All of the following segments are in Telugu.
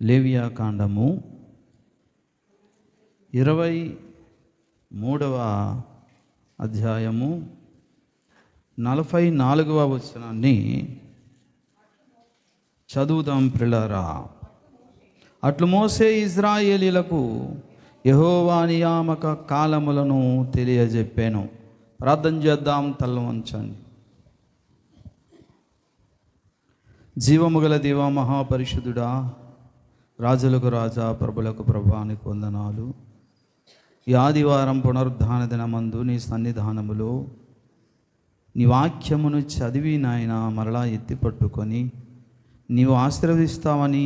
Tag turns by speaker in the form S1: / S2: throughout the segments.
S1: లేవియాకాండము 23వ అధ్యాయము 44వ వచనాన్ని చదువుదాం ప్రియులారా. అట్లు మోసే ఇశ్రాయేలీయులకు యెహోవా నియామక కాలములను తెలియజెప్పాను. ప్రార్థన చేద్దాం, తల వంచండి. జీవము గల దేవా, మహాపరిశుద్ధుడా, రాజులకు రాజా, ప్రభులకు ప్రభానికి వందనాలు. ఈ ఆదివారం పునరుద్ధాన దినమందు నీ సన్నిధానములో నీ వాక్యమును చదివి నాయన మరలా ఎత్తి పట్టుకొని నీవు ఆశీర్వదిస్తావని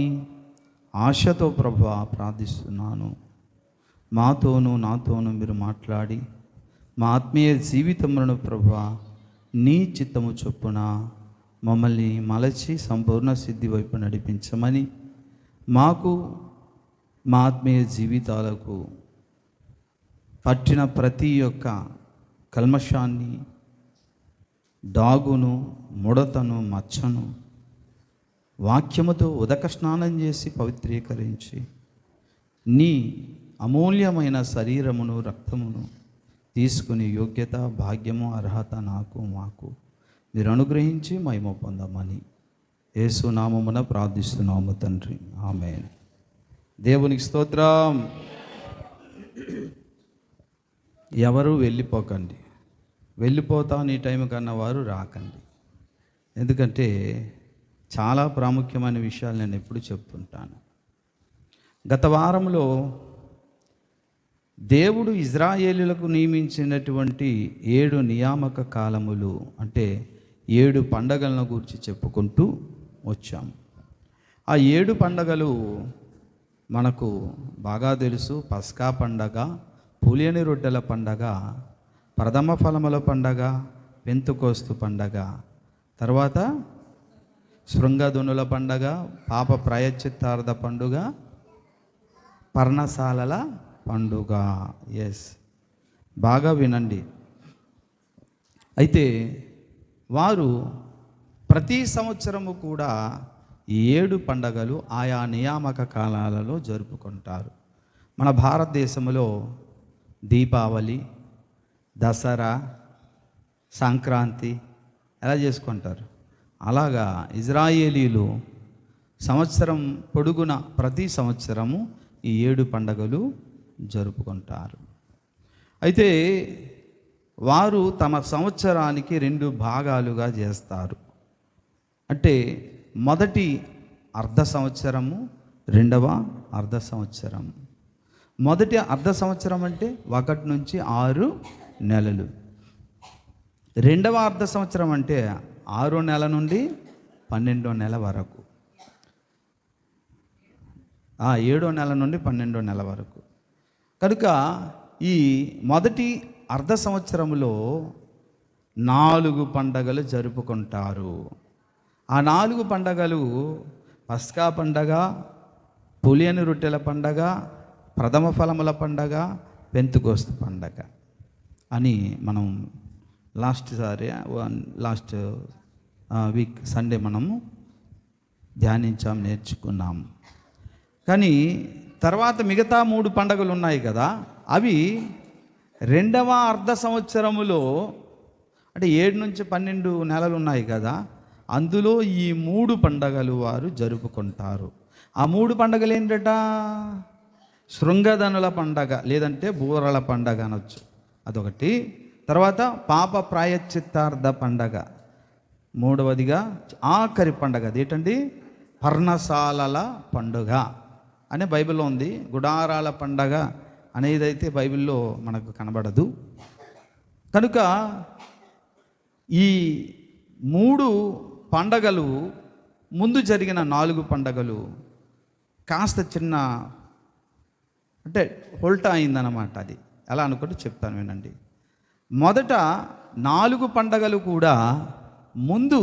S1: ఆశతో ప్రభువా ప్రార్థిస్తున్నాను. మాతోనూ నాతోనూ మీరు మాట్లాడి మా ఆత్మీయ జీవితములను ప్రభువా నీ చిత్తము చొప్పున మమ్మల్ని మలచి సంపూర్ణ సిద్ధి వైపు నడిపించమని, మాకు మా ఆత్మీయ జీవితాలకు పట్టిన ప్రతి ఒక్క కల్మషాన్ని, డాగును, ముడతను, మచ్చను వాక్యముతో ఉదక స్నానం చేసి పవిత్రీకరించి నీ అమూల్యమైన శరీరమును, రక్తమును తీసుకుని యోగ్యత, భాగ్యము, అర్హత నాకు మాకు మీరు అనుగ్రహించి మహిమ పొందమని యేసు నామమున ప్రార్థిస్తున్నాము తండ్రి, ఆమేన్. దేవునికి స్తోత్రం. ఎవరు వెళ్ళిపోకండి, వెళ్ళిపోతాను ఈ టైం కన్నా వారు రాకండి. ఎందుకంటే చాలా ప్రాముఖ్యమైన విషయాలు నేను ఎప్పుడు చెప్తుంటాను. గత వారంలో దేవుడు ఇశ్రాయేలీయులకు నియమించినటువంటి 7 నియామక కాలములు, అంటే 7 పండగలను గురించి చెప్పుకుంటూ వచ్చాం. ఆ 7 పండగలు మనకు బాగా తెలుసు. పస్కా పండగ, పులియని రొట్టెల పండగ, ప్రథమ ఫలముల పండగ, పెంతుకోస్తు పండగ, తర్వాత శృంగధనుల పండగ, పాప ప్రాయశ్చిత్తార్థ పండుగ, పర్ణశాలల పండుగ. ఎస్, బాగా వినండి. అయితే వారు ప్రతి సంవత్సరము కూడా ఈ 7 పండగలు ఆయా నియామక కాలాలలో జరుపుకుంటారు. మన భారతదేశంలో దీపావళి, దసరా, సంక్రాంతి ఎలా చేసుకుంటారు, అలాగా ఇశ్రాయేలీయులు సంవత్సరం పొడుగున ప్రతి సంవత్సరము ఈ 7 పండగలు జరుపుకుంటారు. అయితే వారు తమ సంవత్సరానికి 2 భాగాలుగా చేస్తారు. అంటే మొదటి అర్ధ సంవత్సరము, రెండవ అర్ధ సంవత్సరం. మొదటి అర్ధ సంవత్సరం అంటే 1 నుంచి 6 నెలలు. రెండవ అర్ధ సంవత్సరం అంటే 6వ నెల నుండి 12వ నెల వరకు, 7వ నెల నుండి 12వ నెల వరకు. కనుక ఈ మొదటి అర్ధ సంవత్సరంలో 4 పండగలు జరుపుకుంటారు. ఆ 4 పండగలు పస్కా పండగ, పులియని రొట్టెల పండగ, ప్రథమ ఫలముల పండగ, పెంతుకోస్తు పండగ అని మనం లాస్ట్ వీక్ సండే మనము ధ్యానించాం, నేర్చుకున్నాం. కానీ తర్వాత మిగతా 3 పండగలు ఉన్నాయి కదా, అవి రెండవ అర్ధ సంవత్సరములో, అంటే 7 నుంచి 12 నెలలు ఉన్నాయి కదా, అందులో ఈ 3 పండగలు వారు జరుపుకుంటారు. ఆ 3 పండగలు ఏంటట? శృంగధనుల పండగ, లేదంటే బూరల పండగ అనొచ్చు, అదొకటి. తర్వాత పాప ప్రాయశ్చిత్తార్థ పండగ, మూడవదిగా ఆఖరి పండగ అదేంటండి? పర్ణశాలల పండుగ అనే బైబిల్లో ఉంది. గుడారాల పండగ అనేది అయితే బైబిల్లో మనకు కనబడదు. కనుక ఈ 3 పండగలు, ముందు జరిగిన 4 పండగలు కాస్త చిన్న అంటే హోల్టా అయిందన్నమాట. అది ఎలా అనుకుంటే చెప్తాను వినండి. మొదట 4 పండగలు కూడా ముందు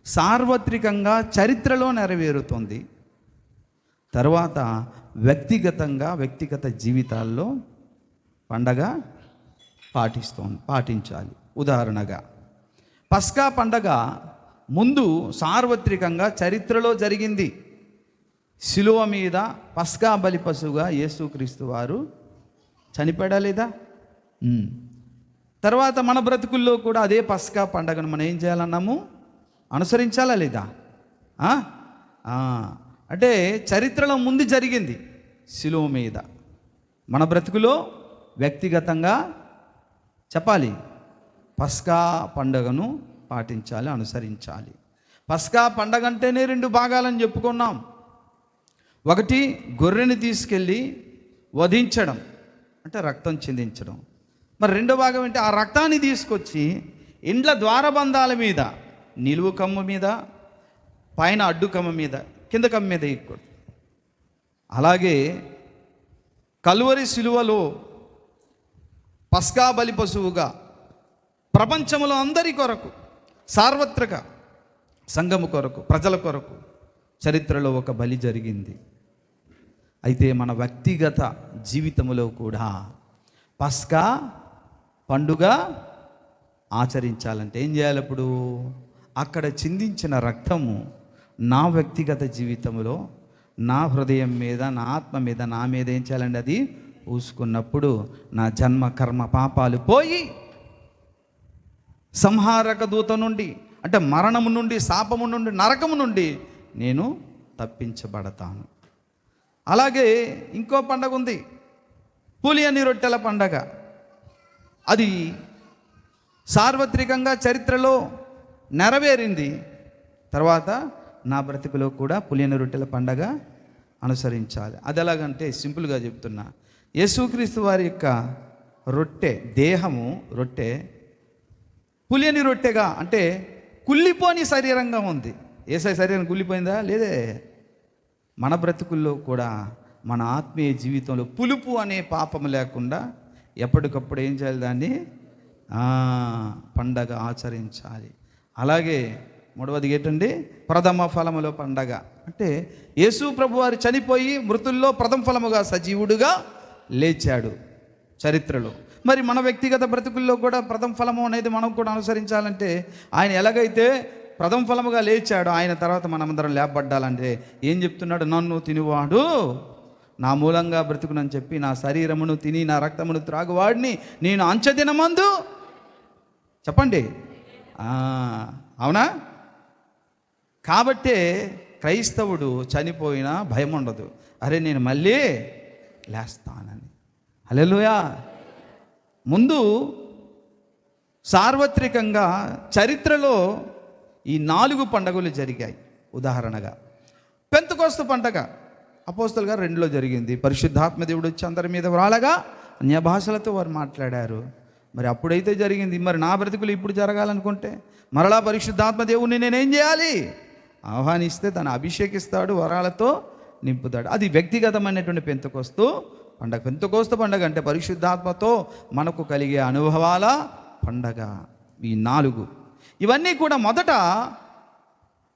S1: సార్వత్రికంగా చరిత్రలో నెరవేరుతుంది. తర్వాత వ్యక్తిగత జీవితాల్లో పండగ పాటించాలి. ఉదాహరణగా పస్కా పండగ ముందు సార్వత్రికంగా చరిత్రలో జరిగింది. శిలువ మీద పస్కా బలి పశువుగా యేసుక్రీస్తు వారు చనిపోయాడా లేదా? తర్వాత మన బ్రతుకుల్లో కూడా అదే పస్కా పండగను మనం ఏం చేయాలన్నాము? అనుసరించాలా లేదా? అంటే చరిత్రలో ముందు జరిగింది శిలువ మీద, మన బ్రతుకులో వ్యక్తిగతంగా చెప్పాలి పస్కా పండగను పాటించాలి, అనుసరించాలి. పస్కా పండగ అంటేనే 2 భాగాలని చెప్పుకున్నాం. ఒకటి గొర్రెని తీసుకెళ్ళి వధించడం అంటే రక్తం చిందించడం. మరి రెండో భాగం ఏంటి? ఆ రక్తాన్ని తీసుకొచ్చి ఇండ్ల ద్వారబంధాల మీద, నిలువు కమ్మ మీద, పైన అడ్డు కమ్మ మీద, కింద కమ్మ మీద వేయకూడదు. అలాగే కల్వరి శిలువలో పస్కా బలి పశువుగా ప్రపంచంలో అందరి కొరకు, సార్వత్రిక సంఘము కొరకు, ప్రజల కొరకు చరిత్రలో ఒక బలి జరిగింది. అయితే మన వ్యక్తిగత జీవితంలో కూడా పస్కా పండుగ ఆచరించాలంటే ఏం చేయాలి? అప్పుడు అక్కడ చిందించిన రక్తము నా వ్యక్తిగత జీవితంలో, నా హృదయం మీద, నా ఆత్మ మీద, నా మీద ఏం చేయాలండి? అది పూసుకున్నప్పుడు నా జన్మ కర్మ పాపాలు పోయి సంహారక దూత నుండి, అంటే మరణము నుండి, శాపము నుండి, నరకము నుండి నేను తప్పించబడతాను. అలాగే ఇంకో పండగ ఉంది, పులియని రొట్టెల పండగ. అది సార్వత్రికంగా చరిత్రలో నెరవేరింది. తర్వాత నా బ్రతుకులో కూడా పులియని రొట్టెల పండగ అనుసరించాలి. అది ఎలాగంటే సింపుల్గా చెప్తున్నా, యేసుక్రీస్తు వారి యొక్క రొట్టె, దేహము రొట్టె పులియని రొట్టెగా, అంటే కుళ్ళిపోని శరీరంగా ఉంది. యేసయ్య శరీరం కుళ్ళిపోయిందా? లేదే. మన బ్రతుకుల్లో కూడా మన ఆత్మీయ జీవితంలో పులుపు అనే పాపము లేకుండా ఎప్పటికప్పుడు ఏం చేయాలి? దాన్ని పండగ ఆచరించాలి. అలాగే మూడవది ఏంటండి? ప్రథమ ఫలములో పండగ. అంటే యేసు ప్రభు వారు చనిపోయి మృతుల్లో ప్రథమ ఫలముగా సజీవుడుగా లేచాడు చరిత్రలో. మరి మన వ్యక్తిగత బ్రతుకుల్లో కూడా ప్రథమ ఫలము అనేది మనం కూడా అనుసరించాలంటే, ఆయన ఎలాగైతే ప్రథమ ఫలముగా లేచాడు, ఆయన తర్వాత మనమందరం లేపబడ్డాలంటే ఏం చెప్తున్నాడు? నన్ను తినివాడు నా మూలంగా బ్రతుకునని చెప్పి, నా శరీరమును తిని నా రక్తమును త్రాగువాడిని నేను అంచెదినమందు చెప్పండి. అవునా? కాబట్టే క్రైస్తవుడు చనిపోయినా భయం ఉండదు. అరే నేను మళ్ళీ లేస్తానని. హల్లెలూయా. ముందు సార్వత్రికంగా చరిత్రలో ఈ 4 పండుగలు జరిగాయి. ఉదాహరణగా పెంతెకోస్తు పండగ అపోస్తలుల గారు 2లో జరిగింది. పరిశుద్ధాత్మ దేవుడు వచ్చి అందరి మీద వ్రాలగా అన్య భాషలతో వారు మాట్లాడారు. మరి అప్పుడైతే జరిగింది. మరి నా బ్రతుకులు ఇప్పుడు జరగాలనుకుంటే మరలా పరిశుద్ధాత్మ దేవుడిని నేనేం చేయాలి? ఆహ్వానిస్తే తను అభిషేకిస్తాడు, వరాలతో నింపుతాడు. అది వ్యక్తిగతమైనటువంటి పెంతెకోస్తు పండగ. పెంతెకోస్తు పండగ అంటే పరిశుద్ధాత్మతో మనకు కలిగే అనుభవాల పండగ. ఈ 4 ఇవన్నీ కూడా మొదట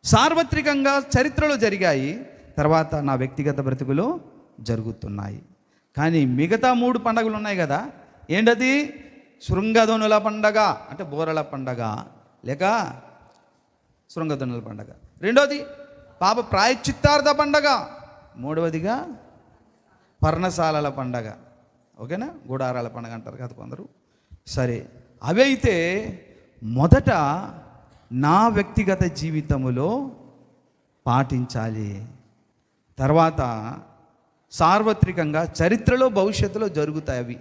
S1: సార్వత్రికంగా చరిత్రలో జరిగాయి, తర్వాత నా వ్యక్తిగత బ్రతుకులో జరుగుతున్నాయి. కానీ మిగతా 3 పండుగలు ఉన్నాయి కదా. ఏంటది? శృంగధనుల పండగ అంటే బోరల పండగ, లేక శృంగధనుల పండగ. రెండోది పాప ప్రాయశ్చిత్తార్థ పండగ. మూడవదిగా పర్ణశాలల పండగ. ఓకేనా? గుడారాల పండగ అంటారు కదా కొందరు. సరే, అవైతే మొదట నా వ్యక్తిగత జీవితములో పాటించాలి, తర్వాత సార్వత్రికంగా చరిత్రలో భవిష్యత్తులో జరుగుతాయి అవి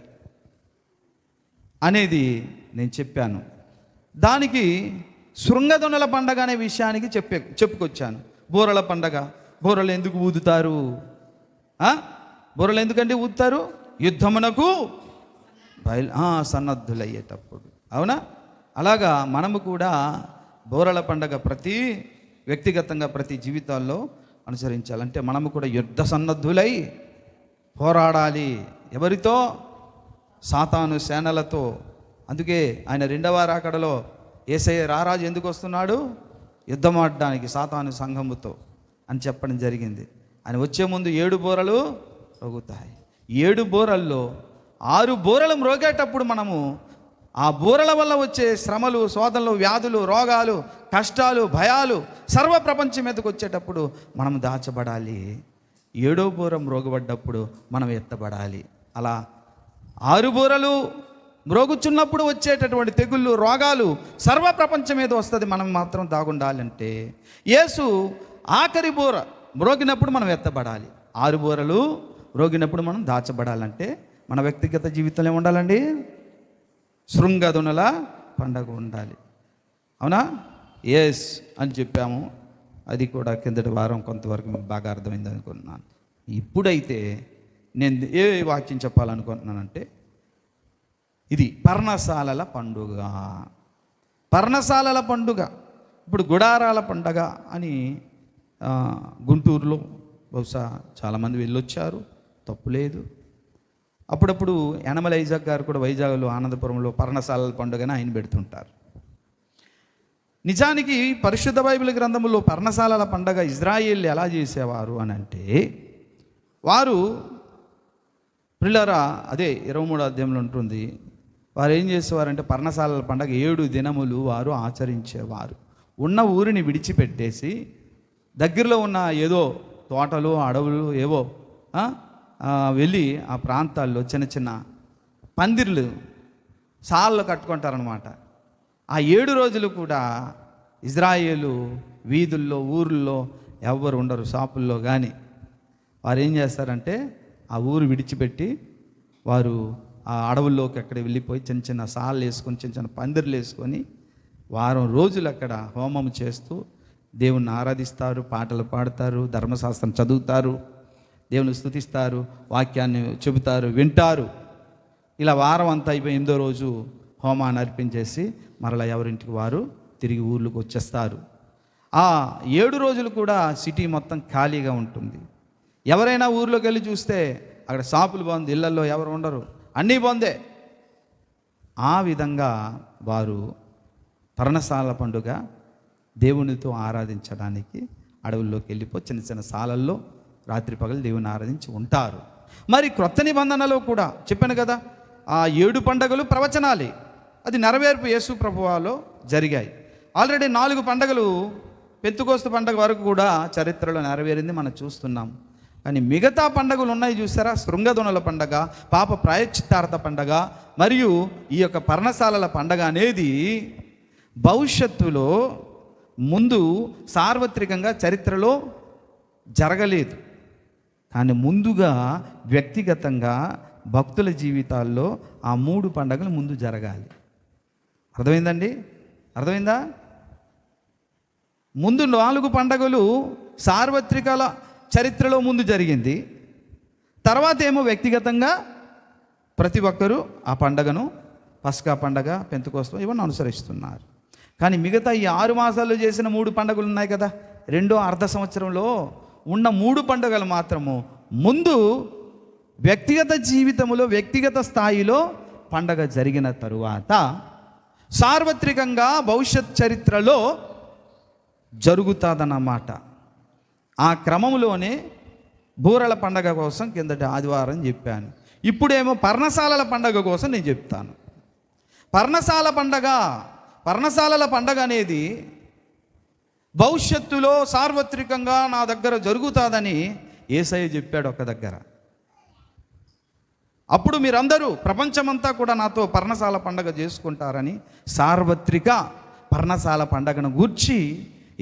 S1: అనేది నేను చెప్పాను. దానికి శృంగధనుల పండగ అనే విషయానికి చెప్పుకొచ్చాను. బోరల పండగ. బోరలు ఎందుకు ఊదుతారు? బోరలు ఎందుకంటే ఊదుతారు? యుద్ధమునకు సన్నద్ధులయ్యేటప్పుడు. అవునా? అలాగా మనము కూడా బోరల పండగ ప్రతి వ్యక్తిగతంగా ప్రతి జీవితాల్లో అనుసరించాలంటే మనము కూడా యుద్ధ సన్నద్ధులై పోరాడాలి. ఎవరితో? సాతాను సేనలతో. అందుకే ఆయన 2వ రాకడలో యేసయ్య రారాజు ఎందుకు వస్తున్నాడు? యుద్ధం ఆడడానికి సాతాను సంఘముతో అని చెప్పడం జరిగింది. ఆయన వచ్చే ముందు 7 బోరలు రోగుతాయి. 7 బోరల్లో 6 బోరలు మ్రోగేటప్పుడు మనము ఆ బోరల వల్ల వచ్చే శ్రమలు, శోధనలు, వ్యాధులు, రోగాలు, కష్టాలు, భయాలు సర్వ ప్రపంచం మీదకి వచ్చేటప్పుడు మనం దాచబడాలి. ఏడో బూర మ్రోగబడ్డప్పుడు మనం ఎత్తబడాలి. అలా 6 బూరలు మ్రోగుచున్నప్పుడు వచ్చేటటువంటి తెగుళ్ళు, రోగాలు సర్వ ప్రపంచం మీద వస్తుంది. మనం మాత్రం దాగుండాలంటే యేసు ఆఖరి బూర మ్రోగినప్పుడు మనం ఎత్తబడాలి. 6 బూరలు మ్రోగినప్పుడు మనం దాచబడాలంటే మన వ్యక్తిగత జీవితంలో ఉండాలండి, శృంగదునుల పండగ ఉండాలి. అవునా? ఎస్ అని చెప్పాము. అది కూడా కిందటి వారం కొంతవరకు మీకు బాగా అర్థమైంది అనుకుంటున్నాను. ఇప్పుడైతే నేను ఏ వాక్యం చెప్పాలనుకుంటున్నానంటే, ఇది పర్ణశాలల పండుగ. పర్ణశాలల పండుగ, ఇప్పుడు గుడారాల పండగ అని గుంటూరులో బహుశా చాలామంది వెళ్ళొచ్చారు, తప్పులేదు. అప్పుడప్పుడు యనమల ఐజాక్ గారు కూడా వైజాగ్లో ఆనందపురంలో పర్ణశాలల పండుగని ఆయన పెడుతుంటారు. నిజానికి పరిశుద్ధ బైబిల్ గ్రంథంలో పర్ణశాలల పండగ ఇజ్రాయేల్ ఎలా చేసేవారు అని అంటే, వారు పిల్లరా అదే 23వ అధ్యాయంలో ఉంటుంది. వారు ఏం చేసేవారంటే పర్ణశాలల పండగ 7 దినములు వారు ఆచరించేవారు. ఉన్న ఊరిని విడిచిపెట్టేసి దగ్గరలో ఉన్న ఏదో తోటలు, అడవులు ఏవో వెళ్ళి ఆ ప్రాంతాల్లో చిన్న చిన్న పందిర్లు, సాళ్ళు కట్టుకుంటారనమాట. ఆ 7 రోజులు కూడా ఇజ్రాయేలు వీధుల్లో, ఊర్లో ఎవరు ఉండరు, షాపుల్లో కానీ. వారు ఏం చేస్తారంటే ఆ ఊరు విడిచిపెట్టి వారు ఆ అడవుల్లోకి అక్కడ వెళ్ళిపోయి చిన్న చిన్న సాళ్ళు వేసుకొని, చిన్న చిన్న పందిర్లు వేసుకొని వారం రోజులు అక్కడ హోమం చేస్తూ దేవుణ్ణి ఆరాధిస్తారు, పాటలు పాడతారు, ధర్మశాస్త్రం చదువుతారు, దేవుని స్తుతిస్తారు, వాక్యాన్ని చెబుతారు, వింటారు. ఇలా వారం అంతా అయిపోయి 8వ రోజు హోమాన్ని అర్పించేసి మరలా ఎవరింటికి వారు తిరిగి ఊర్లోకి వచ్చేస్తారు. ఆ 7 రోజులు కూడా సిటీ మొత్తం ఖాళీగా ఉంటుంది. ఎవరైనా ఊర్లోకి వెళ్ళి చూస్తే అక్కడ షాపులు బంద్, ఇళ్లలో ఎవరు ఉండరు, అన్నీ బందే. ఆ విధంగా వారు పర్ణశాల పండుగ దేవునితో ఆరాధించడానికి అడవుల్లోకి వెళ్ళిపోయి చిన్న చిన్న సాలల్లో రాత్రి పగలు దేవుని ఆరాధించి ఉంటారు. మరి క్రొత్త నిబంధనలో కూడా చెప్పాను కదా, ఆ 7 పండుగలు ప్రవచనాలే. అది నెరవేర్పు యేసు ప్రభువాలో జరిగాయి. ఆల్రెడీ 4 పండుగలు పెంతెకోస్తు పండుగ వరకు కూడా చరిత్రలో నెరవేరింది మనం చూస్తున్నాం. కానీ మిగతా పండుగలు ఉన్నాయి చూసారా, శృంగదునుల పండగ, పాప ప్రాయశ్చిత్తార్థ పండగ మరియు ఈ యొక్క పర్ణశాలల పండగ అనేది భవిష్యత్తులో ముందు సార్వత్రికంగా చరిత్రలో జరగలేదు. కానీ ముందుగా వ్యక్తిగతంగా భక్తుల జీవితాల్లో ఆ 3 పండుగలు ముందు జరగాలి. అర్థమైందండి? అర్థమైందా? ముందు 4 పండుగలు సార్వత్రికాల చరిత్రలో ముందు జరిగింది. తర్వాత ఏమో వ్యక్తిగతంగా ప్రతి ఒక్కరూ ఆ పండగను, పస్కా పండగ, పెంతెకోస్తు ఇవన్నీ అనుసరిస్తున్నారు. కానీ మిగతా ఈ 6 మాసాల్లో చేసిన 3 పండుగలు ఉన్నాయి కదా, రెండో అర్ధ సంవత్సరంలో ఉన్న 3 పండుగలు మాత్రము ముందు వ్యక్తిగత జీవితంలో, వ్యక్తిగత స్థాయిలో పండగ జరిగిన తరువాత సార్వత్రికంగా భవిష్యత్ చరిత్రలో జరుగుతుందన్నమాట. ఆ క్రమంలోనే బూరల పండగ కోసం కిందటి ఆదివారం చెప్పాను. ఇప్పుడేమో పర్ణశాలల పండగ కోసం నేను చెప్తాను. పర్ణశాలల పండగ అనేది భవిష్యత్తులో సార్వత్రికంగా నా దగ్గర జరుగుతుందని యేసయ్య చెప్పాడు ఒక దగ్గర. అప్పుడు మీరందరూ ప్రపంచమంతా కూడా నాతో పర్ణశాల పండగ చేసుకుంటారని సార్వత్రిక పర్ణశాల పండగను గూర్చి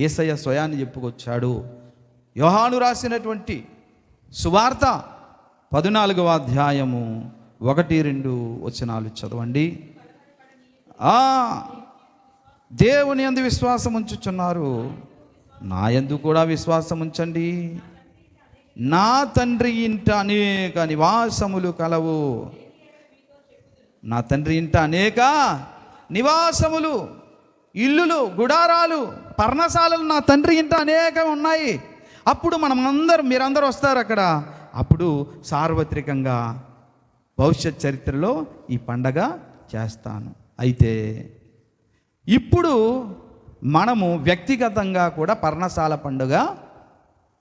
S1: యేసయ్య స్వయాన్ని చెప్పుకొచ్చాడు. యోహాను రాసినటువంటి సువార్త 14వ అధ్యాయము 1-2 వచనాలు చదవండి. దేవుని యందు విశ్వాసం ఉంచుచున్నారు, నా యందు కూడా విశ్వాసం ఉంచండి. నా తండ్రి ఇంట అనేక నివాసములు కలవు. నా తండ్రి ఇంట అనేక నివాసములు, ఇల్లులు, గుడారాలు, పర్ణశాలలు నా తండ్రి ఇంట అనేకం ఉన్నాయి. అప్పుడు మీరందరూ వస్తారు అక్కడ. అప్పుడు సార్వత్రికంగా భవిష్యత్ చరిత్రలో ఈ పండగ చేస్తాను. అయితే ఇప్పుడు మనము వ్యక్తిగతంగా కూడా పర్ణశాల పండుగ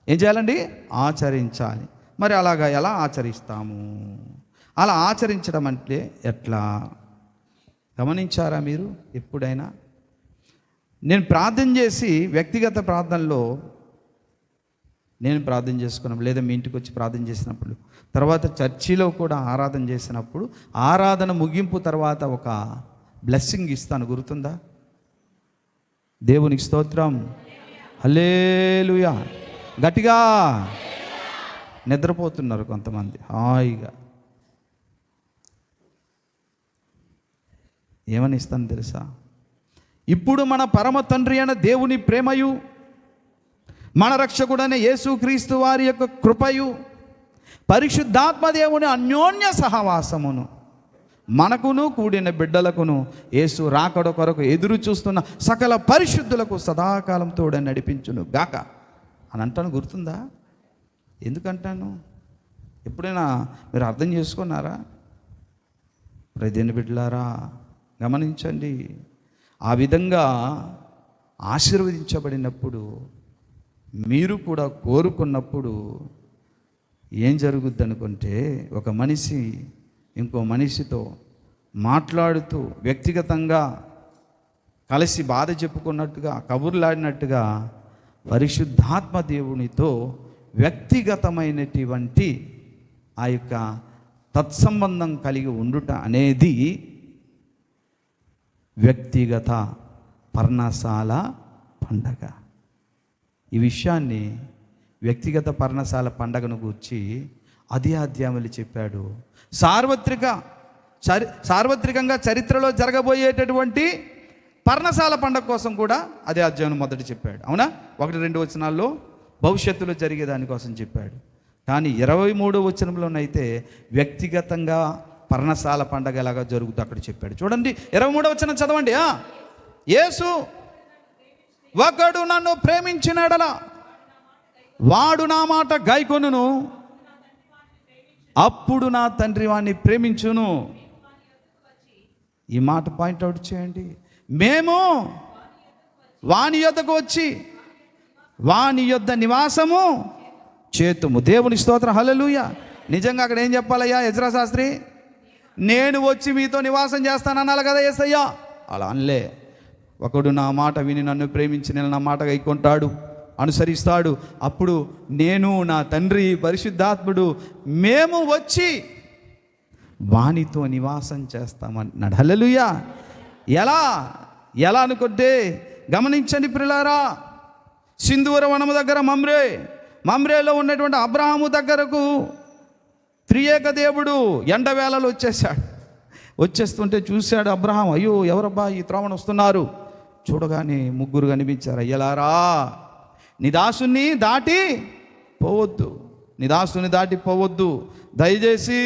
S1: ఏం చేయాలండి? ఆచరించాలి. మరి అలాగా ఎలా ఆచరిస్తాము? అలా ఆచరించడం అంటే ఎట్లా గమనించారా మీరు ఎప్పుడైనా? నేను ప్రార్థన చేసి వ్యక్తిగత ప్రార్థనలో నేను ప్రార్థన చేసుకున్నప్పుడు, లేదా మీ ఇంటికి వచ్చి ప్రార్థన చేసినప్పుడు, తర్వాత చర్చిలో కూడా ఆరాధన చేసినప్పుడు, ఆరాధన ముగింపు తర్వాత ఒక బ్లెస్సింగ్ ఇస్తాను, గుర్తుందా? దేవునికి స్తోత్రం, హల్లెలూయా. గట్టిగా నిద్రపోతున్నారు కొంతమంది హాయిగా. ఏమని ఇస్తాను తెలుసా? ఇప్పుడు మన పరమ తండ్రి అయిన దేవుని ప్రేమయు, మన రక్షకుడైన యేసుక్రీస్తు వారి యొక్క కృపయు, పరిశుద్ధాత్మ దేవుని అన్యోన్య సహవాసమును మనకును కూడిన బిడ్డలకును యేసు రాకడ కొరకు ఎదురు చూస్తున్న సకల పరిశుద్ధులకు సదాకాలం తోడ నడిపించును గాక అని అంటాను, గుర్తుందా? ఎందుకంటాను? ఎప్పుడైనా మీరు అర్థం చేసుకున్నారా? ప్రదేని బిడ్డలారా గమనించండి. ఆ విధంగా ఆశీర్వదించబడినప్పుడు, మీరు కూడా కోరుకున్నప్పుడు ఏం జరుగుద్ది అనుకుంటే, ఒక మనిషి ఇంకో మనిషితో మాట్లాడుతూ వ్యక్తిగతంగా కలిసి బాధ చెప్పుకున్నట్టుగా, కబుర్లాడినట్టుగా పరిశుద్ధాత్మ దేవునితో వ్యక్తిగతమైనటువంటి ఆ యొక్క తత్సంబంధం కలిగి ఉండుట అనేది వ్యక్తిగత పర్ణశాల పండగ. ఈ విషయాన్ని, వ్యక్తిగత పర్ణశాల పండగను గూర్చి అదే అధ్యాయంలో చెప్పాడు. సార్వత్రికంగా చరిత్రలో జరగబోయేటటువంటి పర్ణశాల పండగ కోసం కూడా అదే అధ్యాయం మొదట చెప్పాడు. అవునా? 1-2 వచనాల్లో భవిష్యత్తులో జరిగే దానికోసం చెప్పాడు. కానీ 23వ వచనంలోనైతే వ్యక్తిగతంగా పర్ణశాల పండగ ఎలాగా జరుగుతుందో అక్కడ చెప్పాడు. చూడండి, 23వ వచనం చదవండి. యేసు, ఒకడు నన్ను ప్రేమించినడలా వాడు నా మాట గైకొనును, అప్పుడు నా తండ్రి వాణ్ణి ప్రేమించును. ఈ మాట పాయింట్అవుట్ చేయండి. మేము వాని యొద్దకు వచ్చి వాని యొద్ద నివాసము చేతుము. దేవుని స్తోత్రం, హల్లెలూయా. నిజంగా అక్కడ ఏం చెప్పాలయ్యా ఎజ్రా శాస్త్రి? నేను వచ్చి మీతో నివాసం చేస్తానన్నాను కదా యేసయ్యా. అలా అనలే. ఒకడు నా మాట విని నన్ను ప్రేమించి నేను నా మాట గైకొంటాడు, అనుసరిస్తాడు, అప్పుడు నేను, నా తండ్రి, పరిశుద్ధాత్ముడు మేము వచ్చి వానితో నివాసం చేస్తామన్నాడు. హల్లెలూయా. ఎలా అనుకుంటే గమనించండి ప్రియులారా, సింధూర వనము దగ్గర మమ్రేలో ఉన్నటువంటి అబ్రహాము దగ్గరకు త్రియేక దేవుడు ఎండవేళలో వచ్చేసాడు. వచ్చేస్తుంటే చూశాడు అబ్రహాం, అయ్యో ఎవరబ్బా ఈ త్రోవణ వస్తున్నారు. చూడగానే ముగ్గురు కనిపించారు. అయ్యలారా, నీ దాసుని దాటి పోవద్దు, దయచేసి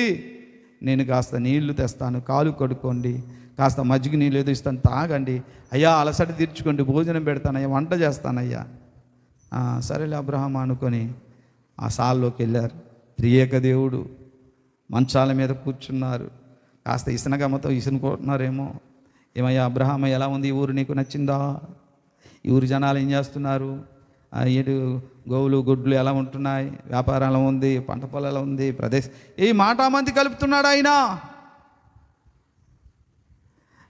S1: నేను కాస్త నీళ్లు తెస్తాను, కాలు కడుక్కోండి, కాస్త మజ్జిగ నీళ్ళు ఏదో ఇస్తాను, తాగండి, అయ్యా అలసట తీర్చుకోండి, భోజనం పెడతానయ్యా, వంట చేస్తానయ్యా. సరేలే అబ్రహాం అనుకొని ఆ సాల్లోకి వెళ్ళారు. త్రియేక దేవుడు మంచాల మీద కూర్చున్నారు. కాస్త ఇసనగమ్మతో ఇసునుకుంటున్నారేమో. ఏమయ్యా అబ్రహాం, ఎలా ఉంది ఈ ఊరు, నీకు నచ్చిందా? ఈ ఊరి జనాలు ఏం చేస్తున్నారు? ఏడు గోవులు గుడ్లు ఎలా ఉంటున్నాయి? వ్యాపారం ఎలా ఉంది? పంట పొలం ఎలా ఉంది? ప్రదేశం ఈ మాట మంది కలుపుతున్నాడు ఆయన.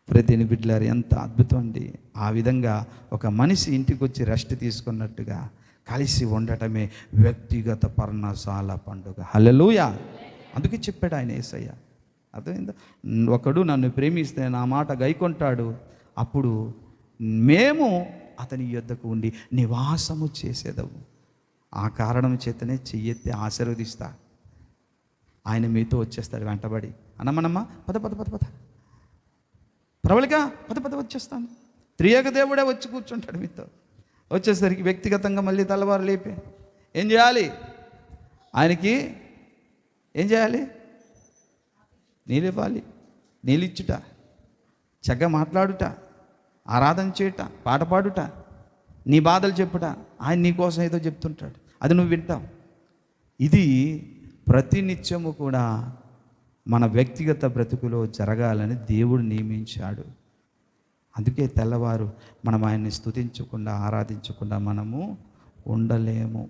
S1: ప్రతిని బిడ్డలారు, ఎంత అద్భుతం అండి. ఆ విధంగా ఒక మనిషి ఇంటికి వచ్చి రెస్ట్ తీసుకున్నట్టుగా కలిసి ఉండటమే వ్యక్తిగత పర్ణశాల పండుగ. హల్లెలూయా. అందుకే చెప్పాడు ఆయన యేసయ్య. అర్థమైందా? ఒకడు నన్ను ప్రేమిస్తే నా మాట గైకొంటాడు, అప్పుడు మేము అతని యొద్దకు ఉండి నివాసము చేసేదము. ఆ కారణం చేతనే చెయ్యెత్తి ఆశీర్వదిస్తా. ఆయన మీతో వచ్చేస్తాడు వెంటబడి. అన్నమనమ్మ పద ప్రబలిగా పద వచ్చేస్తాను. త్రియేక దేవుడే వచ్చి కూర్చుంటాడు మీతో. వచ్చేసరికి వ్యక్తిగతంగా మళ్ళీ తెల్లవారు లేపి ఏం చేయాలి? ఆయనకి ఏం చేయాలి? నీళ్ళు ఇవ్వాలి, నీళ్ళు ఇచ్చుట, చక్కగా మాట్లాడుట, ఆరాధన చేయుట, పాట పాడుట, నీ బాధలు చెప్పుట. ఆయన నీకోసం ఏదో చెప్తుంటాడు, అది నువ్వు వింటావు. ఇది ప్రతినిత్యము కూడా మన వ్యక్తిగత బ్రతుకులో జరగాలని దేవుడు నియమించాడు. అందుకే తెల్లవారు మనం ఆయన్ని స్తుతించకుండా, ఆరాధించకుండా మనము ఉండలేము.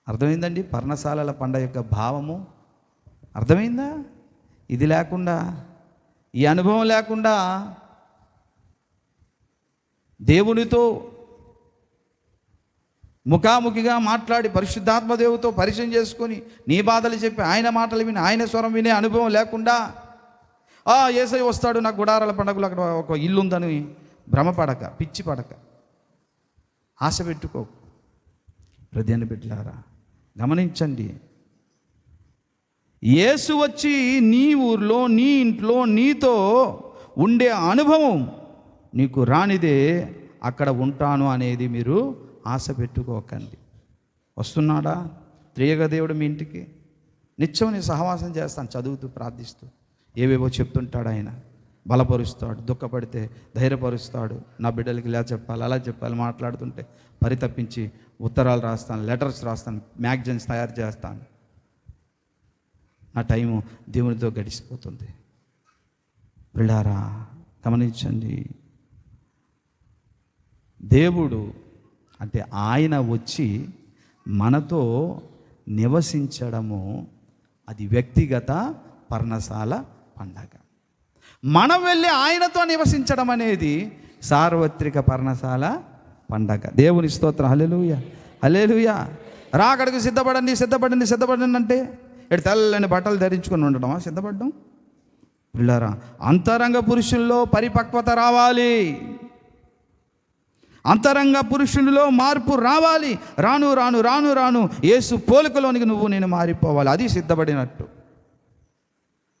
S1: అర్థమైందండి పర్ణశాలల పండగ యొక్క భావము? అర్థమైందా? ఇది లేకుండా, ఈ అనుభవం లేకుండా దేవునితో ముఖాముఖిగా మాట్లాడి పరిశుద్ధాత్మదేవుతో పరిచయం చేసుకొని నీ బాధలు చెప్పి ఆయన మాటలు విని ఆయన స్వరం వినే అనుభవం లేకుండా యేసయ్య వస్తాడు నాకు గుడారాల పండుగలు అక్కడ ఒక ఇల్లు ఉందని భ్రమపడక, పిచ్చి పడక, ఆశ పెట్టుకో. హృదయాన్ని పెట్టారా గమనించండి. యేసు వచ్చి నీ ఊర్లో నీ ఇంట్లో నీతో ఉండే అనుభవం నీకు రానిదే అక్కడ ఉంటాను అనేది మీరు ఆశ పెట్టుకోకండి. వస్తున్నాడా త్రియక దేవుడు మీ ఇంటికి? నిత్యం నేను సహవాసం చేస్తాను, చదువుతూ ప్రార్థిస్తూ ఏవేవో చెప్తుంటాడు ఆయన. బలపరుస్తాడు, దుఃఖపడితే ధైర్యపరుస్తాడు. నా బిడ్డలకి ఇలా చెప్పాలి అలా చెప్పాలి మాట్లాడుతుంటే పరితపించి ఉత్తరాలు రాస్తాను, లెటర్స్ రాస్తాను, మ్యాగజైన్స్ తయారు చేస్తాను. నా టైము దేవునితో గడిచిపోతుంది. పిల్లారా గమనించండి. దేవుడు అంటే ఆయన వచ్చి మనతో నివసించడము అది వ్యక్తిగత పర్ణశాల పండగ. మనం వెళ్ళి ఆయనతో నివసించడం అనేది సార్వత్రిక పర్ణశాల పండగ. దేవుని స్తోత్రం. హల్లెలూయా, హల్లెలూయా. రాకడకు సిద్ధపడండి సిద్ధపడండి సిద్ధపడండి అంటే ఇటు తెల్లని బట్టలు ధరించుకొని ఉండడమా సిద్ధపడ్డం? పిల్లరా, అంతరంగ పురుషుల్లో పరిపక్వత రావాలి, అంతరంగ పురుషునిలో మార్పు రావాలి. రాను రాను రాను రాను యేసు పోలికలోనికి నేను మారిపోవాలి. అది సిద్ధపడినట్టు.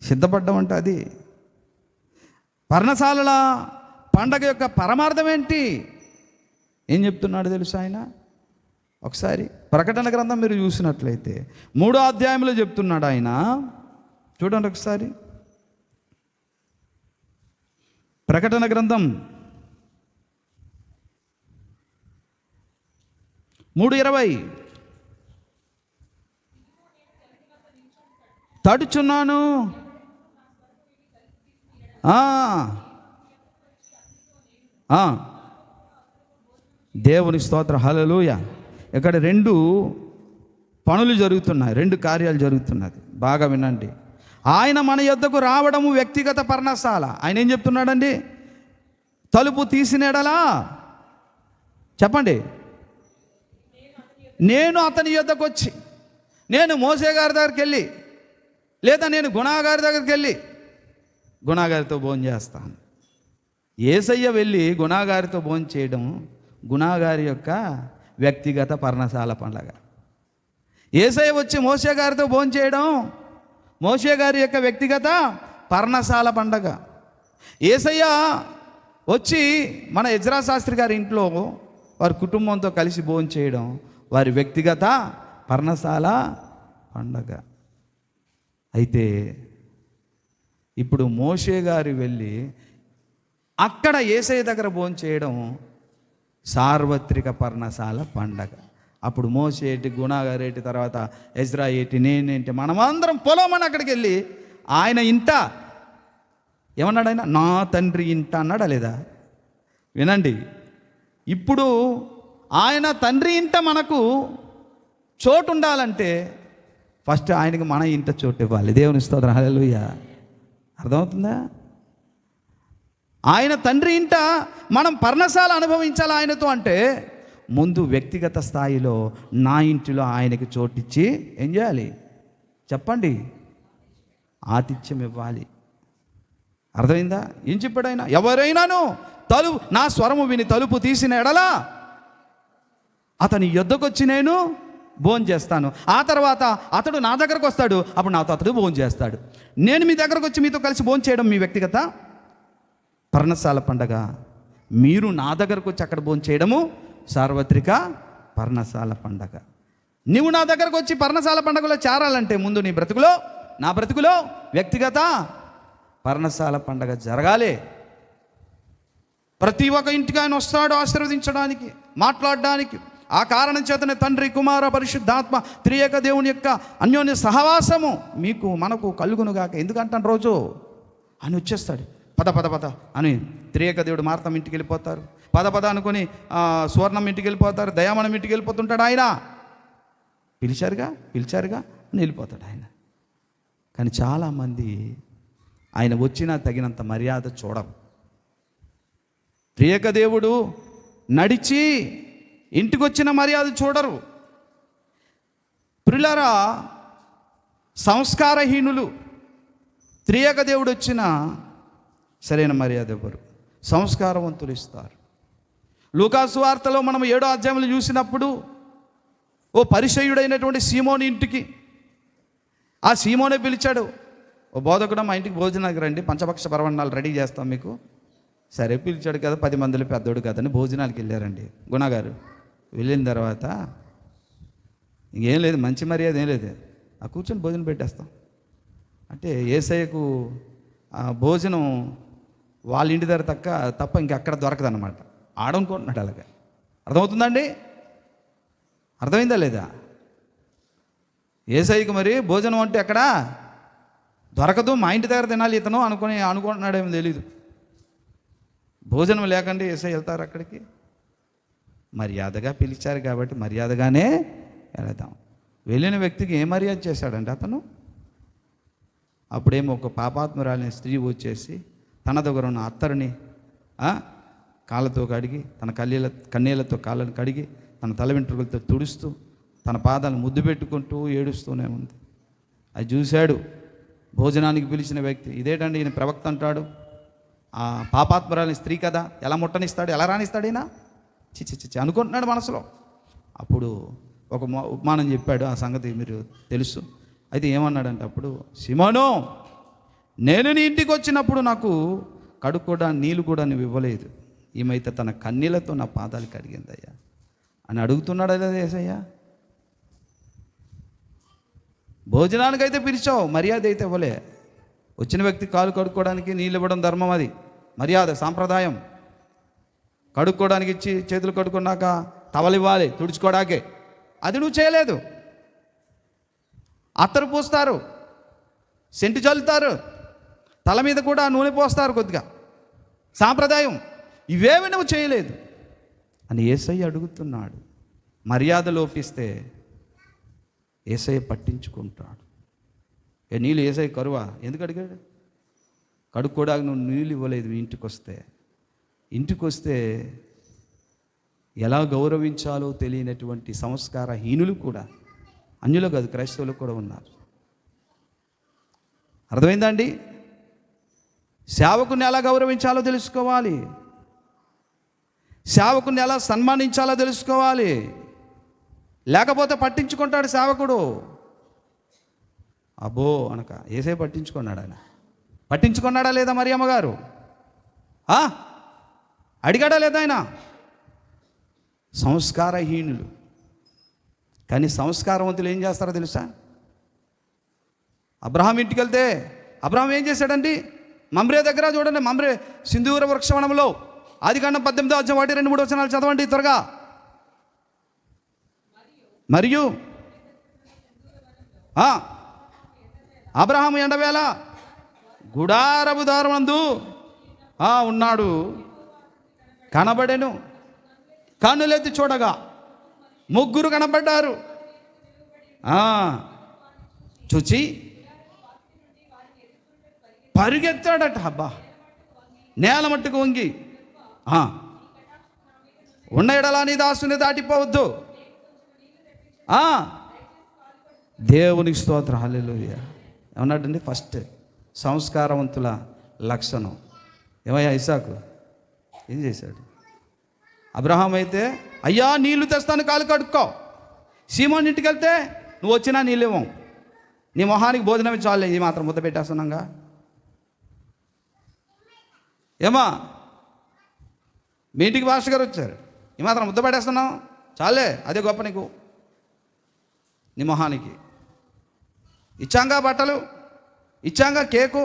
S1: సిద్ధపడ్డం అంటే అది. పర్ణశాలల పండగ యొక్క పరమార్థం ఏంటి? ఏం చెప్తున్నాడు తెలుసా ఆయన? ఒకసారి ప్రకటన గ్రంథం మీరు చూసినట్లయితే 3వ అధ్యాయంలో చెప్తున్నాడు ఆయన. చూడండి ఒకసారి ప్రకటన గ్రంథం 3:20. తడుచున్నాను, దేవుని స్తోత్రం. హల్లెలూయా. ఇక్కడ 2 పనులు జరుగుతున్నాయి, 2 కార్యాలు జరుగుతున్నది. బాగా వినండి. ఆయన మన యొద్దకు రావడము వ్యక్తిగత పర్ణశాల. ఆయన ఏం చెప్తున్నాడండి? తలుపు తీసినడలా చెప్పండి, నేను అతని యొద్దకు వచ్చి, నేను మోసే గారి దగ్గరికి వెళ్ళి లేదా నేను గుణాగారి దగ్గరికి వెళ్ళి గుణాగారితో భోజనం చేస్తాను. యేసయ్య వెళ్ళి గుణాగారితో భోజనం చేయడం గుణాగారి యొక్క వ్యక్తిగత పర్ణశాల పండగ. యేసయ్య వచ్చి మోసే గారితో భోజనం చేయడం మోసే గారి యొక్క వ్యక్తిగత పర్ణశాల పండగ. యేసయ్య వచ్చి మన ఎజ్రా శాస్త్రి గారి ఇంట్లో వారి కుటుంబంతో కలిసి భోజనం చేయడం వారి వ్యక్తిగత పర్ణశాల పండగ. అయితే ఇప్పుడు మోషే గారు వెళ్ళి అక్కడ యేసయ్య దగ్గర భోజనం చేయడం సార్వత్రిక పర్ణశాల పండగ. అప్పుడు మోషే ఏంటి, గుణాగారు ఏంటి, తర్వాత ఎజ్రా ఏంటి, నేనేంటి, మనమందరం పొలమని అక్కడికి వెళ్ళి ఆయన ఇంట ఏమన్నాడు? ఆయన నా తండ్రి ఇంట అన్నాడా లేదా? వినండి. ఇప్పుడు ఆయన తండ్రి ఇంట మనకు చోటు ఉండాలంటే ఫస్ట్ ఆయనకి మన ఇంట చోటు ఇవ్వాలి. దేవుని స్తోత్రం. హల్లెలూయా. అర్థమవుతుందా? ఆయన తండ్రి ఇంట మనం పర్ణశాల అనుభవించాలి ఆయనతో అంటే ముందు వ్యక్తిగత స్థాయిలో నా ఇంటిలో ఆయనకి చోటిచ్చి ఏం చేయాలి చెప్పండి? ఆతిథ్యం ఇవ్వాలి. అర్థమైందా? ఏం చెప్పాడు ఆయన? ఎవరైనాను నా స్వరము విని తలుపు తీసిన ఎడలా అతని యొద్దకొచ్చి నేను భోజనం చేస్తాను. ఆ తర్వాత అతడు నా దగ్గరకు వస్తాడు, అప్పుడు నాతో అతడు భోజనం చేస్తాడు. నేను మీ దగ్గరకు వచ్చి మీతో కలిసి భోజనం చేయడం మీ వ్యక్తిగత పర్ణశాల పండగ. మీరు నా దగ్గరకు వచ్చి అక్కడ భోజనం చేయడము సార్వత్రిక పర్ణశాల పండగ. నువ్వు నా దగ్గరకు వచ్చి పర్ణశాల పండగలో చేరాలంటే ముందు నీ బ్రతుకులో నా బ్రతుకులో వ్యక్తిగత పర్ణశాల పండగ జరగాలి. ప్రతి ఒక్క ఇంటికి ఆయన వస్తాడు ఆశీర్వదించడానికి, మాట్లాడడానికి. ఆ కారణం చేతనే తండ్రి, కుమార, పరిశుద్ధాత్మ త్రియేక దేవుని యొక్క అన్యోన్య సహవాసము మీకు మనకు కలుగునుగాక. ఎందుకంటాను రోజు అని వచ్చేస్తాడు. పద పద పద అని త్రియేక దేవుడు మార్తం ఇంటికి వెళ్ళిపోతారు. పద పద అనుకొని సువర్ణం ఇంటికి వెళ్ళిపోతారు, దయామణం ఇంటికి వెళ్ళిపోతుంటాడు. ఆయన పిలిచారుగా అని వెళ్ళిపోతాడు ఆయన. కానీ చాలామంది ఆయన వచ్చినా తగినంత మర్యాద చూడరు. త్రియేక దేవుడు నడిచి ఇంటికి వచ్చిన మర్యాద చూడరు. ప్రియులారా, సంస్కారహీనులు త్రియేక దేవుడు వచ్చిన సరైన మర్యాద ఎవరు? సంస్కారవంతులు ఇస్తారు. లూకాసు వార్తలో మనం 7వ అధ్యాయంలో చూసినప్పుడు ఓ పరిసయ్యుడైనటువంటి సీమోని ఇంటికి ఆ సీమోనే పిలిచాడు. ఓ బోధకుడు, మా ఇంటికి భోజనానికి రండి, పంచపక్ష పరమాన్నాలు రెడీ చేస్తాం మీకు. సరే, పిలిచాడు కదా, 10 మందిలో పెద్దోడు కదని భోజనానికి వెళ్ళారండి. గుణగారు వెళ్ళిన తర్వాత ఇంకేం లేదు, మంచి మర్యాద ఏం లేదు, ఆ కూర్చొని భోజనం పెట్టేస్తాం అంటే యేసయ్యకు ఆ భోజనం వాళ్ళ ఇంటి దగ్గర తప్ప ఇంకెక్కడ దొరకదన్నమాట. ఆడనుకుంటున్నాడు అలాగే. అర్థమవుతుందండి? అర్థమైందా లేదా? యేసయ్యకు మరి భోజనం అంటే ఎక్కడ దొరకదు, మా ఇంటి దగ్గర తినాలి ఇతను అనుకుంటున్నాడేమో తెలీదు. భోజనం లేకుండా యేసయ్య వెళ్తారు అక్కడికి. మర్యాదగా పిలిచారు కాబట్టి మర్యాదగానే వెళదాం. వెళ్ళిన వ్యక్తికి ఏ మర్యాద చేశాడంటే అతను, అప్పుడేమో ఒక పాపాత్మురాలిని స్త్రీ వచ్చేసి తన దగ్గర ఉన్న అత్తరుని కాళ్ళతో కడిగి, తన కన్నీళ్లతో కాళ్ళను కడిగి, తన తల వెంట్రుకలతో తుడుస్తూ, తన పాదాలను ముద్దు పెట్టుకుంటూ ఏడుస్తూనే ఉంది. అది చూశాడు భోజనానికి పిలిచిన వ్యక్తి. ఇదేంటండి ఈయన ప్రవక్త అంటాడు, ఆ పాపాత్మురాలిని స్త్రీ కదా, ఎలా ముట్టనిస్తాడు, ఎలా రానిస్తాడు ఈయన? చిచ్చి అనుకుంటున్నాడు మనసులో. అప్పుడు ఒక ఉపమానం చెప్పాడు, ఆ సంగతి మీరు తెలుసు. అయితే ఏమన్నాడంటే అప్పుడు, సీమోను, నేను నీ ఇంటికి వచ్చినప్పుడు నాకు కడుక్కోడా నీళ్ళు కూడా నువ్వు ఇవ్వలేదు, ఈమైతే తన కన్నీళ్లతో నా పాదాలు కడిగిందయ్యా అని అడుగుతున్నాడు. అదే యేసయ్యా, భోజనానికైతే పిలిచావు, మర్యాద అయితే ఇవ్వలే. వచ్చిన వ్యక్తి కాలు కడుక్కోవడానికి నీళ్ళు ఇవ్వడం ధర్మం, అది మర్యాద, సాంప్రదాయం. కడుక్కోవడానికి ఇచ్చి చేతులు కడుక్కున్నాక టవల్ ఇవ్వాలి తుడుచుకోవడాకే, అది నువ్వు చేయలేదు. అత్తరు పూస్తారు, సెంటు చల్లుతారు, తల మీద కూడా నూనె పోస్తారు కొద్దిగా, సాంప్రదాయం. ఇవేవి నువ్వు చేయలేదు అని యేసయ్య అడుగుతున్నాడు. మర్యాద లోపిస్తే యేసయ్య పట్టించుకుంటాడు. నీళ్ళు యేసయ్య కరువా? ఎందుకు అడిగాడు? కడుక్కోడానికి నువ్వు నీళ్ళు ఇవ్వలేదు. ఇంటికి వస్తే ఎలా గౌరవించాలో తెలియనటువంటి సంస్కారహీనులు కూడా, అన్యులు కాదు క్రైస్తవులు కూడా ఉన్నారు. అర్థమైందా అండి? సేవకుని ఎలా గౌరవించాలో తెలుసుకోవాలి, సేవకుని ఎలా సన్మానించాలో తెలుసుకోవాలి. లేకపోతే పట్టించుకుంటాడు సేవకుడు. అబ్బో అనక ఏసే పట్టించుకున్నాడు. ఆయన పట్టించుకున్నాడా లేదా? మరి అమ్మగారు అడిగాడా లేదా? ఆయన సంస్కారహీనులు. కానీ సంస్కారవంతులు ఏం చేస్తారో తెలుసా? అబ్రహాం ఇంటికి వెళ్తే అబ్రహాం ఏం చేశాడండి? మమ్రే దగ్గర చూడండి, మమ్రే సింధూర వృక్షవనంలో ఆదికాండం 18వ అధ్యాయం 1-2 వచనాలు చదవండి త్వరగా. మరియు అబ్రహాము ఎండవేళ గుడారపు దారమందు ఉన్నాడు, కనబడెను. కన్నులెత్తి చూడగా ముగ్గురు కనబడ్డారు. చూచి పరిగెత్తాడట. అబ్బా, నేల మట్టుకు వంగి, ఉన్న ఎడలా నీ దాసుని దాటిపోవద్దు. దేవునికి స్తోత్రం, హల్లెలూయా. ఏమన్నాడండి? ఫస్ట్ సంస్కారవంతుల లక్షణం. ఏమయ్యా ఇస్సాకు ఏం చేశాడు? అబ్రహాం అయితే, అయ్యా నీళ్లు తెస్తాను, కాలు కడుక్కో. సీమోన్ ఇంటికి వెళ్తే, నువ్వు వచ్చినా నీళ్ళు ఇవ్వం, నీ మొహానికి భోజనం చాలే, ఈ మాత్రం ముద్ద పెట్టేస్తున్నాగా. ఏమా మీ ఇంటికి మాస్టర్ గారు వచ్చారు, ఈ మాత్రం ముద్ద పెట్టేస్తున్నావు, చాలే, అదే గొప్ప నీకు, నీ మొహానికి. ఇచ్చాంగా బట్టలు, ఇచ్చాంగా కేకు,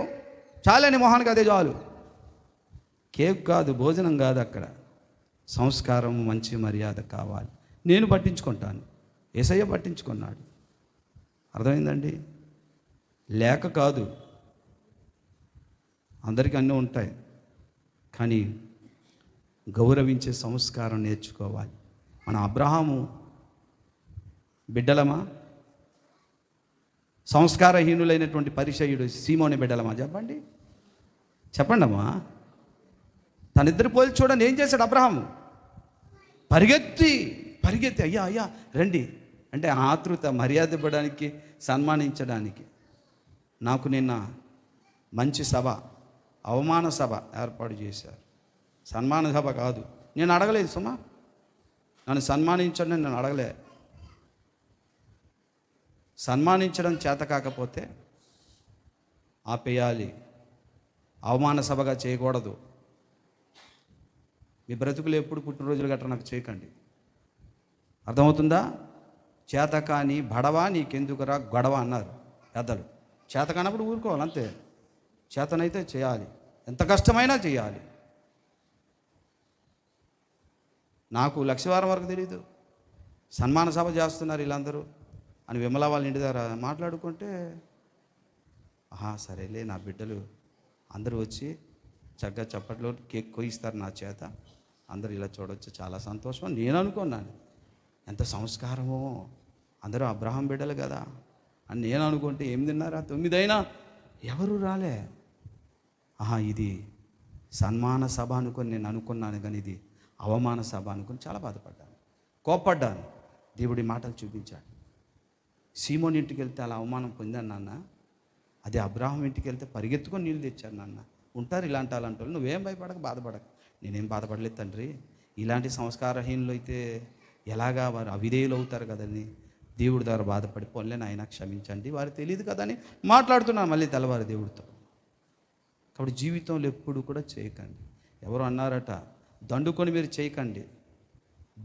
S1: చాలే నీ మొహానికి, అదే చాలు. కేక్ కాదు, భోజనం కాదు, అక్కడ సంస్కారం, మంచి మర్యాద కావాలి. నేను పట్టించుకుంటాను, యేసయ్య పట్టించుకున్నాడు. అర్థమైందండి? లేక కాదు, అందరికీ అన్నీ ఉంటాయి, కానీ గౌరవించే సంస్కారం నేర్చుకోవాలి. మన అబ్రహాము బిడ్డలమా? సంస్కారహీనులైనటువంటి పరిసయ్యుడు సీమోని బిడ్డలమా? చెప్పండి, చెప్పండి అమ్మా. తనిద్దరు పోల్చి చూడండి, ఏం చేశాడు అబ్రహాము? పరిగెత్తి పరిగెత్తి అయ్యా అయ్యా రండి అంటే ఆతృత, మర్యాద ఇవ్వడానికి, సన్మానించడానికి. నాకు నిన్న మంచి సభ, అవమాన సభ ఏర్పాటు చేశారు. సన్మాన సభ కాదు, నేను అడగలేదు సుమా, నన్ను సన్మానించండి నేను అడగలే. సన్మానించడం చేత కాకపోతే ఆపేయాలి, అవమాన సభగా చేయకూడదు. మీ బ్రతుకులు ఎప్పుడు పుట్టినరోజులు గట్రా నాకు చేయకండి, అర్థమవుతుందా? చేత కాని బడవా నీకెందుకురా గొడవ అన్నారు పెద్దలు. చేత కానప్పుడు ఊరుకోవాలి అంతే, చేతనైతే చేయాలి, ఎంత కష్టమైనా చేయాలి. నాకు లక్షవారం వరకు తెలీదు సన్మాన సభ చేస్తున్నారు వీళ్ళందరూ అని విమలా వాళ్ళ ఇంటి దగ్గర మాట్లాడుకుంటే, సరేలే నా బిడ్డలు అందరూ వచ్చి చక్కగా చప్పట్లో కేక్ కోయిస్తారు నా చేత, అందరూ ఇలా చూడవచ్చు, చాలా సంతోషం నేను అనుకున్నాను. ఎంత సంస్కారమో, అందరూ అబ్రహాం బిడ్డలు కదా అని నేను అనుకుంటే, ఏం తిన్నారా 9 అయినా ఎవరు రాలే. ఇది సన్మాన సభ అనుకొని నేను అనుకున్నాను, కానీ ఇది అవమాన సభ అనుకుని చాలా బాధపడ్డాను, కోప్పడ్డాను. దేవుడి మాటలు చూపించాడు. సీమోని ఇంటికి వెళ్తే అలా అవమానం పొందాను నాన్న, అదే అబ్రాహం ఇంటికి వెళ్తే పరిగెత్తుకొని నీళ్ళు తెచ్చాను నాన్న. ఉంటారు ఇలాంటి అలాంటి వాళ్ళు, నువ్వేం భయపడక, బాధపడక. నేనేం బాధపడలేదు తండ్రి, ఇలాంటి సంస్కారహీనులు అయితే ఎలాగా వారు అవిధేయులు అవుతారు కదని దేవుడి ద్వారా బాధపడి, పోన్లే నాయన క్షమించండి, వారు తెలియదు కదని మాట్లాడుతున్నాను మళ్ళీ తెల్లవారు దేవుడితో. కాబట్టి జీవితంలో ఎప్పుడు కూడా చేయకండి. ఎవరు అన్నారట, దండుకొని మీరు చేయకండి,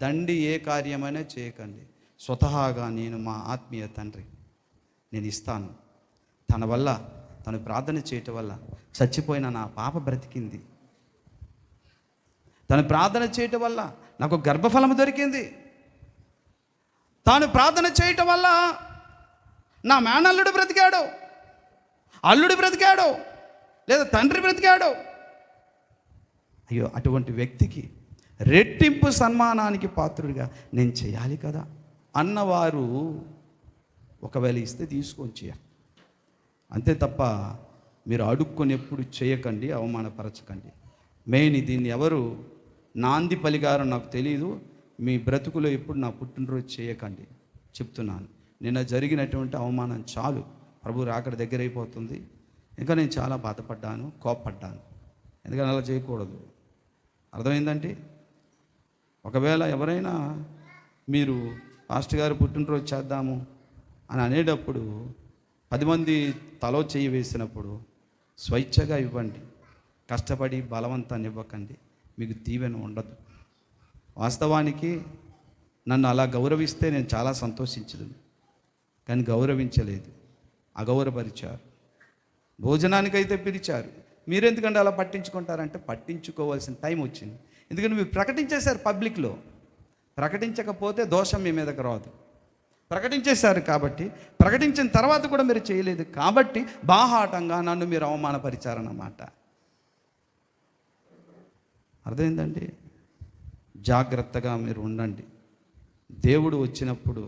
S1: దండి ఏ కార్యమైనా చేయకండి, స్వతహాగా నేను మా ఆత్మీయ తండ్రి నేను ఇస్తాను, తన వల్ల తను ప్రార్థన చేయటం వల్ల చచ్చిపోయిన నా పాప బ్రతికింది, తను ప్రార్థన చేయటం వల్ల నాకు గర్భఫలము దొరికింది, తాను ప్రార్థన చేయటం వల్ల నా మేనల్లుడు బ్రతికాడు, అల్లుడు బ్రతికాడు, లేదా తండ్రి బ్రతికాడు. అయ్యో, అటువంటి వ్యక్తికి రెట్టింపు సన్మానానికి పాత్రుడిగా నేను చేయాలి కదా అన్నవారు ఒకవేళ ఇస్తే తీసుకొని చేయాలి, అంతే తప్ప మీరు అడుక్కొని ఎప్పుడు చేయకండి, అవమానపరచకండి. మెయిన్ దీన్ని ఎవరు నాంది పలిగారో నాకు తెలియదు, మీ బ్రతుకులో ఎప్పుడు నా పుట్టినరోజు చేయకండి చెప్తున్నాను. నిన్న జరిగినటువంటి అవమానం చాలు, ప్రభు రాకడ దగ్గర అయిపోతుంది. ఇంకా నేను చాలా బాధపడ్డాను, కోప్పడ్డాను. ఎందుకని అలా చేయకూడదు, అర్థమైందండి? ఒకవేళ ఎవరైనా మీరు పాస్టర్ గారు పుట్టినరోజు చేద్దాము అని అనేటప్పుడు 10 మంది తలో చేయి వేసినప్పుడు స్వేచ్ఛగా ఇవ్వండి, కష్టపడి బలవంతాన్ని ఇవ్వకండి, మీకు దీవెన ఉండదు. వాస్తవానికి నన్ను అలా గౌరవిస్తే నేను చాలా సంతోషించదు, కానీ గౌరవించలేదు, అగౌరవపరిచారు. భోజనానికైతే పిలిచారు, మీరెందుకంటే అలా పట్టించుకుంటారంటే పట్టించుకోవాల్సిన టైం వచ్చింది. ఎందుకంటే మీరు ప్రకటించేశారు పబ్లిక్లో, ప్రకటించకపోతే దోషం మీ మీదకి రాదు. ప్రకటించేశారు కాబట్టి, ప్రకటించిన తర్వాత కూడా మీరు చేయలేదు కాబట్టి బాహాటంగా నన్ను మీరు అవమానపరిచారన్నమాట. అర్థమైందండి? జాగ్రత్తగా మీరు ఉండండి. దేవుడు వచ్చినప్పుడు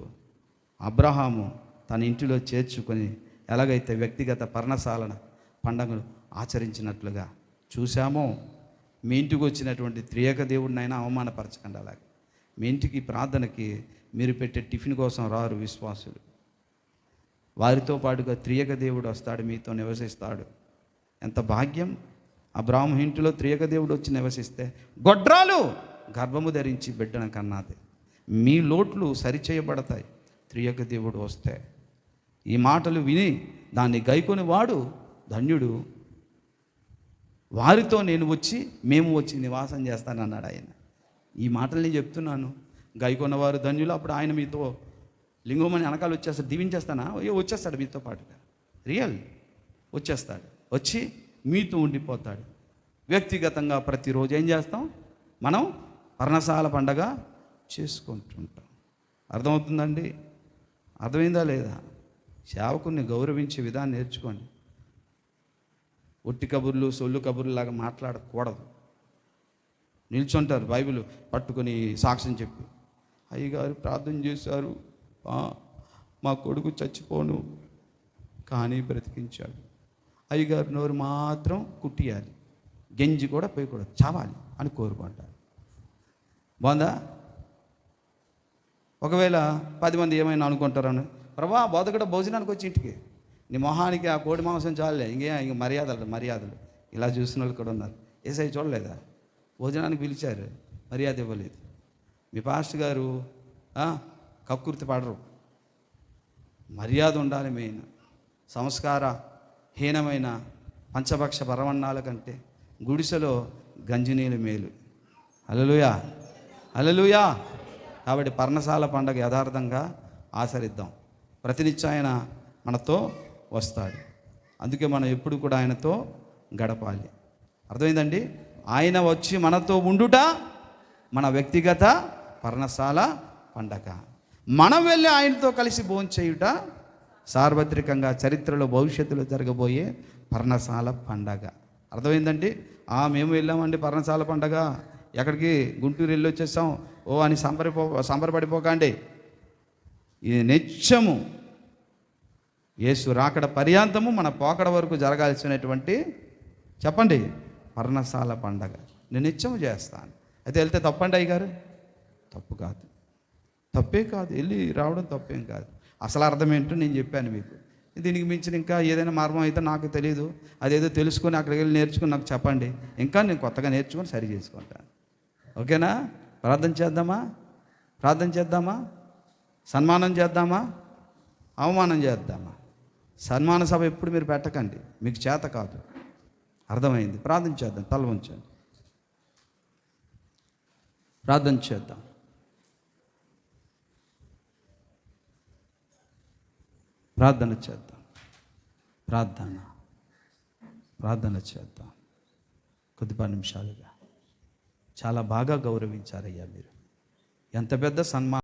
S1: అబ్రహాము తన ఇంటిలో చేర్చుకొని ఎలాగైతే వ్యక్తిగత పర్ణశాలన పండగను ఆచరించినట్లుగా చూశామో, మీ ఇంటికి వచ్చినటువంటి త్రియేక దేవుడినైనా అవమానపరచకండి. అలాగే మీ ఇంటికి ప్రార్థనకి మీరు పెట్టే టిఫిన్ కోసం రారు విశ్వాసులు, వారితో పాటుగా త్రియేక దేవుడు వస్తాడు, మీతో నివసిస్తాడు. ఎంత భాగ్యం! అబ్రాహాము ఇంటిలో త్రియేక దేవుడు వచ్చి నివసిస్తే గొడ్రాలు గర్భము ధరించి బిడ్డను కన్నాది. మీ లోట్లు సరిచేయబడతాయి త్రియేక దేవుడు వస్తే. ఈ మాటలు విని దాన్ని గైకొని వాడు ధన్యుడు. వారితో నేను వచ్చి మేము వచ్చి నివాసం చేస్తానన్నాడు ఆయన. ఈ మాటలు నేను చెప్తున్నాను, గైకొన్నవారు ధన్యులు. అప్పుడు ఆయన మీతో లింగమని వెనకాల వచ్చేస్తాడు, దీవించేస్తానా? అయ్యో వచ్చేస్తాడు మీతో పాటుగా, రియల్ వచ్చేస్తాడు, వచ్చి మీతో ఉండిపోతాడు. వ్యక్తిగతంగా ప్రతిరోజు ఏం చేస్తాం మనం? పర్ణశాల పండగ చేసుకుంటుంటాం. అర్థమవుతుందండి? అర్థమైందా లేదా? సేవకుని గౌరవించే విధానం నేర్చుకోండి. ఒట్టి కబుర్లు సొల్లు కబుర్లాగా మాట్లాడకూడదు. నిల్చుంటారు బైబిల్ పట్టుకొని సాక్ష్యం చెప్పి, అయ్యగారు ప్రార్థన చేశారు, మా కొడుకు చచ్చిపోను కానీ బ్రతికించాడు. అయ్యగారు నోరు మాత్రం కుట్టియాలి, గెంజి కూడా పోయకూడదు, చావాలి అని కోరుకుంటారు. బాగుందా? ఒకవేళ 10 మంది ఏమైనా అనుకుంటారని, ప్రభా బోధకుడు భోజనానికి వచ్చి ఇంటికి నీ మొహానికి ఆ కోడి మాంసం చాలే, ఇంక మర్యాదలు ఇలా చూసిన వాళ్ళు కూడా ఉన్నారు. ఏసై చూడలేదా? భోజనానికి పిలిచారు, మర్యాద ఇవ్వలేదు. మీ పాస్టర్ గారు కక్కుర్తి పడరు, మర్యాద ఉండాలి. మెయిన్ సంస్కార హీనమైన పంచభక్ష పరమన్నాల కంటే గుడిసెలో గంజినీలు మేలు. హల్లెలూయా, హల్లెలూయా. కాబట్టి పర్ణశాల పండగ యథార్థంగా ఆచరిద్దాం. ప్రతినిత్యం ఆయన మనతో వస్తాడు, అందుకే మనం ఎప్పుడు కూడా ఆయనతో గడపాలి. అర్థమైందండి? ఆయన వచ్చి మనతో ఉండుట మన వ్యక్తిగత పర్ణశాల పండగ. మనం వెళ్ళి ఆయనతో కలిసి భోంచేయుట సార్వత్రికంగా చరిత్రలో భవిష్యత్తులో జరగబోయే పర్ణశాల పండగ. అర్థమైందండి? మేము వెళ్ళామండి పర్ణశాల పండగ, ఎక్కడికి గుంటూరు వెళ్ళి వచ్చేసాం అని సంబరపడిపోకండి. ఇది నిత్యము యేసు రాకడ పర్యాంతము మన పోకడ వరకు జరగాల్సినటువంటి చెప్పండి పర్ణశాల పండగ నేను నిత్యము చేస్తాను. అయితే వెళ్తే తప్పండి అయ్యగారు? తప్పు కాదు, తప్పే కాదు, వెళ్ళి రావడం తప్పేం కాదు. అసలు అర్థం ఏంటో నేను చెప్పాను మీకు. దీనికి మించిన ఇంకా ఏదైనా మార్గం అయితే నాకు తెలియదు, అదేదో తెలుసుకొని అక్కడికి వెళ్ళి నేర్చుకుని నాకు చెప్పండి, ఇంకా నేను కొత్తగా నేర్చుకొని సరి చేసుకుంటాను. ఓకేనా? ప్రార్థన చేద్దామా? సన్మానం చేద్దామా? అవమానం చేద్దామా? సన్మాన సభ ఎప్పుడు మీరు పెట్టకండి, మీకు చేత కాదు. అర్థమైంది? ప్రార్థన చేద్దాం, తల వంచండి, ప్రార్థన చేద్దాం. ప్రార్థన చేద్దాం కొద్ది 10 నిమిషాలుగా. చాలా బాగా గౌరవించారయ్యా మీరు. ఎంత పెద్ద సన్మానం.